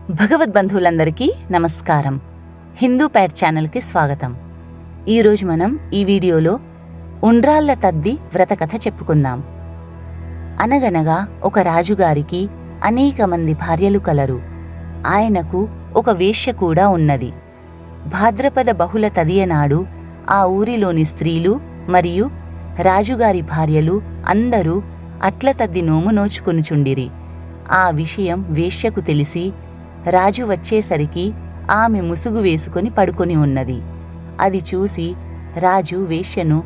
భగవద్బంధువులందరికీ నమస్కారం. హిందూ ప్యాడ్ ఛానల్కి స్వాగతం. ఈరోజు మనం ఈ వీడియోలో ఉండ్రాళ్ల తద్ది వ్రతకథ చెప్పుకుందాం. అనగనగా ఒక రాజుగారికి అనేక మంది భార్యలు కలరు. ఆయనకు ఒక వేశ్య కూడా ఉన్నది. భాద్రపద బహుళ తదియనాడు ఆ ఊరిలోని స్త్రీలు మరియు రాజుగారి భార్యలు అందరూ అట్ల తద్ది నోము నోచుకొనుచుండిరి. ఆ విషయం వేశ్యకు తెలిసి రాజు వచ్చేసరికి ఆమె ముసుగు వేసుకొని పడుకొని ఉన్నది. అది చూసి రాజు వేశ్యను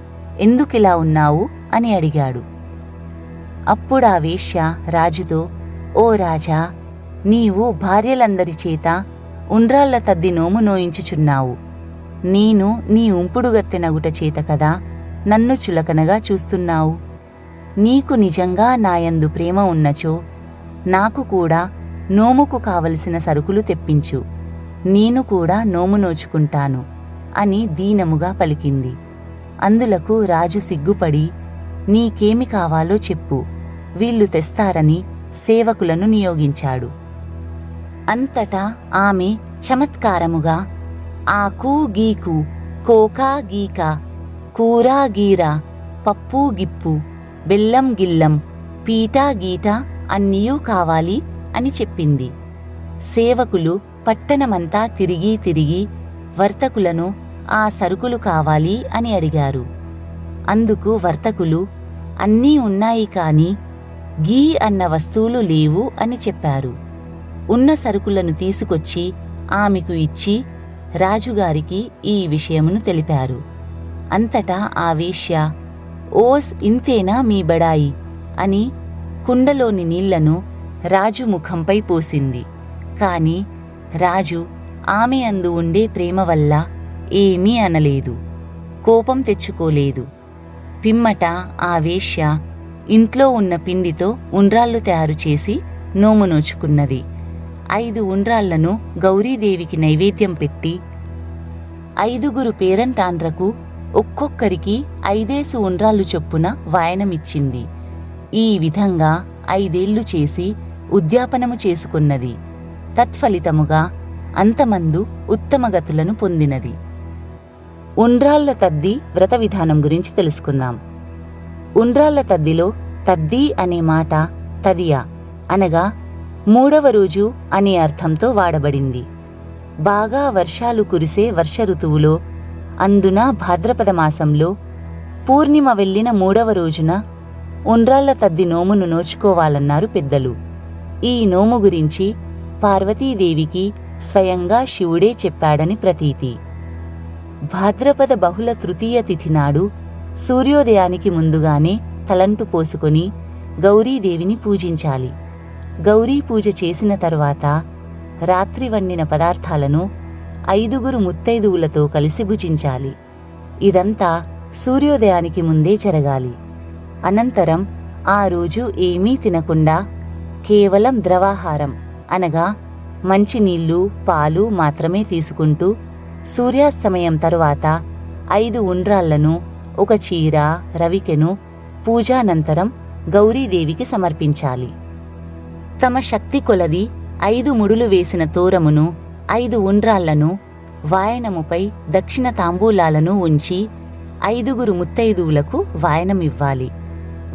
ఎందుకిలా ఉన్నావు అని అడిగాడు. అప్పుడా వేశ్య రాజుతో, ఓ రాజా, నీవు భార్యలందరి చేత ఉండ్రాళ్ల తద్ది నోము నోయించుచున్నావు. నేను నీ ఉంపుడుగత్తెనగుట చేత కదా నన్ను చులకనగా చూస్తున్నావు. నీకు నిజంగా నాయందు ప్రేమ ఉన్నచో నాకు కూడా నోముకు కావలసిన సరుకులు తెప్పించు, నేను కూడా నోము నోచుకుంటాను అని దీనముగా పలికింది. అందులకు రాజు సిగ్గుపడి, నీకేమి కావాలో చెప్పు, వీళ్ళు తెస్తారని సేవకులను నియోగించాడు. అంతటా ఆమె చమత్కారముగా ఆకు గీకు, కోకా గీక, కూరా గీర, పప్పు గిప్పు, బెల్లం గిల్లం, పీటా గీట అన్నీయూ కావాలి అని చెప్పింది. సేవకులు పట్టణమంతా తిరిగి తిరిగి వర్తకులను ఆ సరుకులు కావాలి అని అడిగారు. అందుకు వర్తకులు, అన్నీ ఉన్నాయి కాని గీ అన్న వస్తువులు లేవు అని చెప్పారు. ఉన్న సరుకులను తీసుకొచ్చి ఆమెకు ఇచ్చి రాజుగారికి ఈ విషయమును తెలిపారు. అంతటా ఆ వేశ్య, ఓస్ ఇంతేనా మీ బడాయి అని కుండలోని నీళ్లను రాజు ముఖంపై పోసింది. కాని రాజు ఆమె అందు ఉండే ప్రేమ వల్ల ఏమీ అనలేదు, కోపం తెచ్చుకోలేదు. పిమ్మట ఆ వేశ్య ఇంట్లో ఉన్న పిండితో ఉండ్రాళ్ళు తయారు చేసి నోము నోచుకున్నది. 5 ఉండ్రాళ్లను గౌరీదేవికి నైవేద్యం పెట్టి 5 పేరంటాండ్రకు ఒక్కొక్కరికి 5 ఉండ్రాళ్ళు చొప్పున వాయనమిచ్చింది. ఈ విధంగా 5 ఏళ్లు చేసి ఉద్యాపనము చేసుకున్నది. తత్ఫలితముగా అంతమందు ఉత్తమగతులను పొందినది. ఉండ్రాళ్ల తద్ది వ్రత విధానం గురించి తెలుసుకుందాం. ఉండ్రాళ్ల తద్దిలో తద్ది అనే మాట తదియ అనగా 3వ రోజు అనే అర్థంతో వాడబడింది. బాగా వర్షాలు కురిసే వర్ష ఋతువులో, అందున భాద్రపద మాసంలో పూర్ణిమ వెళ్ళిన 3వ రోజున ఉండ్రాళ్ల తద్ది నోమును నోచుకోవాలన్నారు పెద్దలు. ఈ నోము గురించి పార్వతీదేవికి స్వయంగా శివుడే చెప్పాడని ప్రతీతి. భాద్రపద బహుళ తృతీయ తిథి నాడు సూర్యోదయానికి ముందుగానే తలంటు పోసుకొని గౌరీదేవిని పూజించాలి. గౌరీ పూజ చేసిన తరువాత రాత్రి వండిన పదార్థాలను 5 ముత్తైదువులతో కలిసి భుజించాలి. ఇదంతా సూర్యోదయానికి ముందే జరగాలి. అనంతరం ఆ రోజు ఏమీ తినకుండా కేవలం ద్రవాహారం అనగా మంచినీళ్లు, పాలు మాత్రమే తీసుకుంటూ సూర్యాస్తమయం తరువాత 5 ఉండ్రాళ్లను, ఒక చీర, రవికెను పూజానంతరం గౌరీదేవికి సమర్పించాలి. తమ శక్తి కొలది 5 ముడులు వేసిన తోరమును, 5 ఉండ్రాళ్లను, వాయనముపై దక్షిణ తాంబూలాలను ఉంచి 5 ముత్తైదువులకు వాయనమివ్వాలి.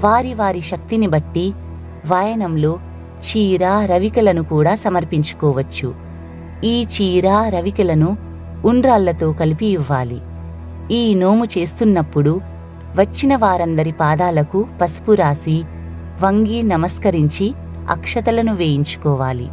వారి వారి శక్తిని బట్టి వాయనంలో చీర, రవికలను కూడా సమర్పించుకోవచ్చు. ఈ చీర, రవికలను ఉండ్రాళ్లతో కలిపి ఇవ్వాలి. ఈ నోము చేస్తున్నప్పుడు వచ్చిన వారందరి పాదాలకు పసుపు రాసి వంగి నమస్కరించి అక్షతలను వేయించుకోవాలి.